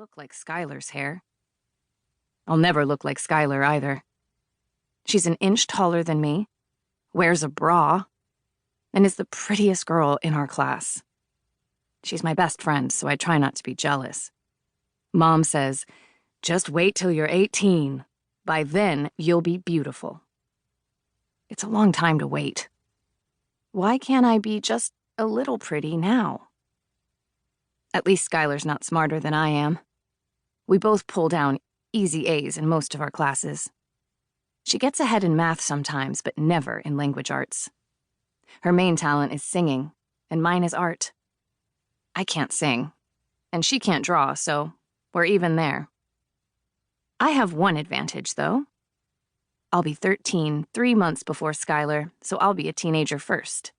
look like Skylar's hair. I'll never look like Skylar either. She's an inch taller than me, wears a bra, and is the prettiest girl in our class. She's my best friend, so I try not to be jealous. Mom says, just wait till you're 18. By then, you'll be beautiful. It's a long time to wait. Why can't I be just a little pretty now? At least Skylar's not smarter than I am. We both pull down easy A's in most of our classes. She gets ahead in math sometimes, but never in language arts. Her main talent is singing, and mine is art. I can't sing, and she can't draw, so we're even there. I have one advantage, though. I'll be 13 3 months before Skylar, so I'll be a teenager first.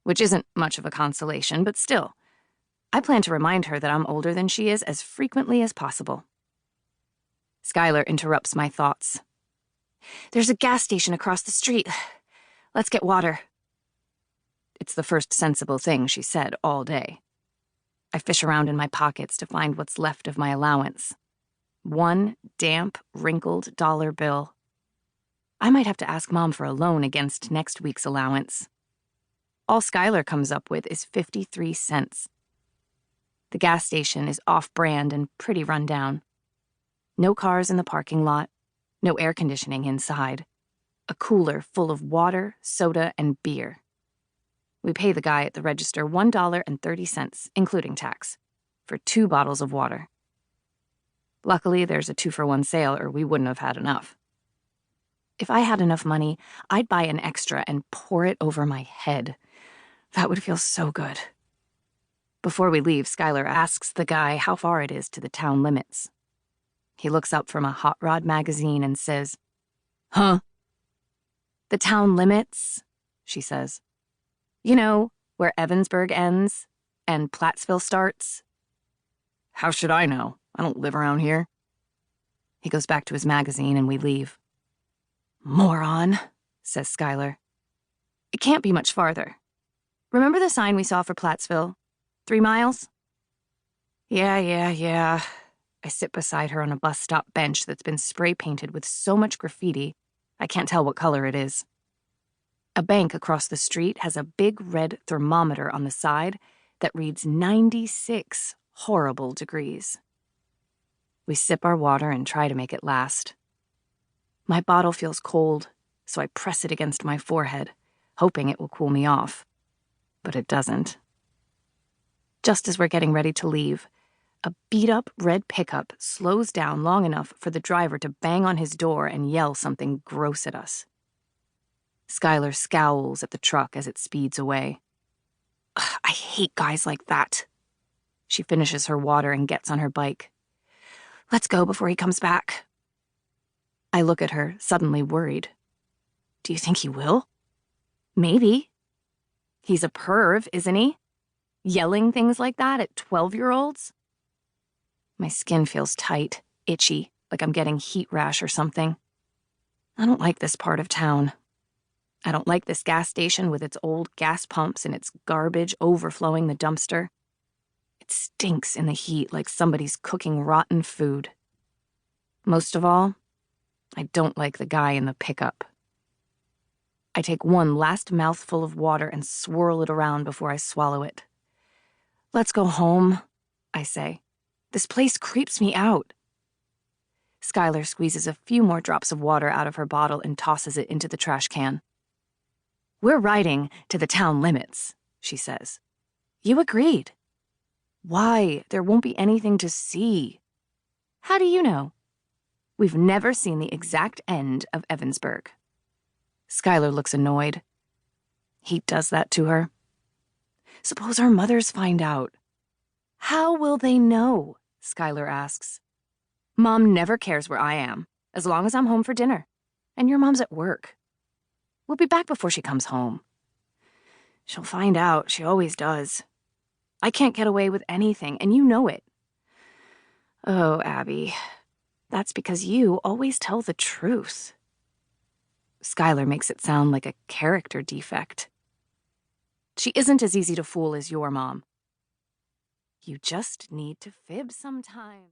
Which isn't much of a consolation, but still, I plan to remind her that I'm older than she is as frequently as possible. Skylar interrupts my thoughts. There's a gas station across the street. Let's get water. It's the first sensible thing she said all day. I fish around in my pockets to find what's left of my allowance. One damp, wrinkled dollar bill. I might have to ask Mom for a loan against next week's allowance. All Skylar comes up with is 53 cents. The gas station is off-brand and pretty run down. No cars in the parking lot, no air conditioning inside. A cooler full of water, soda, and beer. We pay the guy at the register $1.30, including tax, for 2 bottles of water. Luckily, there's a 2-for-1 sale, or we wouldn't have had enough. If I had enough money, I'd buy an extra and pour it over my head. That would feel so good. Before we leave, Skylar asks the guy how far it is to the town limits. He looks up from a hot rod magazine and says, "Huh?" "The town limits," she says. "You know, where Evansburg ends and Plattsville starts." "How should I know? I don't live around here." He goes back to his magazine and we leave. "Moron," says Skylar. "It can't be much farther. Remember the sign we saw for Plattsville? 3 miles?" Yeah. I sit beside her on a bus stop bench that's been spray painted with so much graffiti, I can't tell what color it is. A bank across the street has a big red thermometer on the side that reads 96 horrible degrees. We sip our water and try to make it last. My bottle feels cold, so I press it against my forehead, hoping it will cool me off. But it doesn't. Just as we're getting ready to leave, a beat-up red pickup slows down long enough for the driver to bang on his door and yell something gross at us. Skylar scowls at the truck as it speeds away. I hate guys like that. She finishes her water and gets on her bike. Let's go before he comes back. I look at her, suddenly worried. Do you think he will? Maybe. He's a perv, isn't he? Yelling things like that at 12-year-olds? My skin feels tight, itchy, like I'm getting heat rash or something. I don't like this part of town. I don't like this gas station with its old gas pumps and its garbage overflowing the dumpster. It stinks in the heat like somebody's cooking rotten food. Most of all, I don't like the guy in the pickup. I take one last mouthful of water and swirl it around before I swallow it. Let's go home, I say. This place creeps me out. Skylar squeezes a few more drops of water out of her bottle and tosses it into the trash can. We're riding to the town limits, she says. You agreed. Why? There won't be anything to see. How do you know? We've never seen the exact end of Evansburg. Skylar looks annoyed. Heat does that to her. Suppose our mothers find out. How will they know? Skylar asks. Mom never cares where I am, as long as I'm home for dinner. And your mom's at work. We'll be back before she comes home. She'll find out. She always does. I can't get away with anything, and you know it. Oh, Abby, that's because you always tell the truth. Skylar makes it sound like a character defect. She isn't as easy to fool as your mom. You just need to fib sometimes.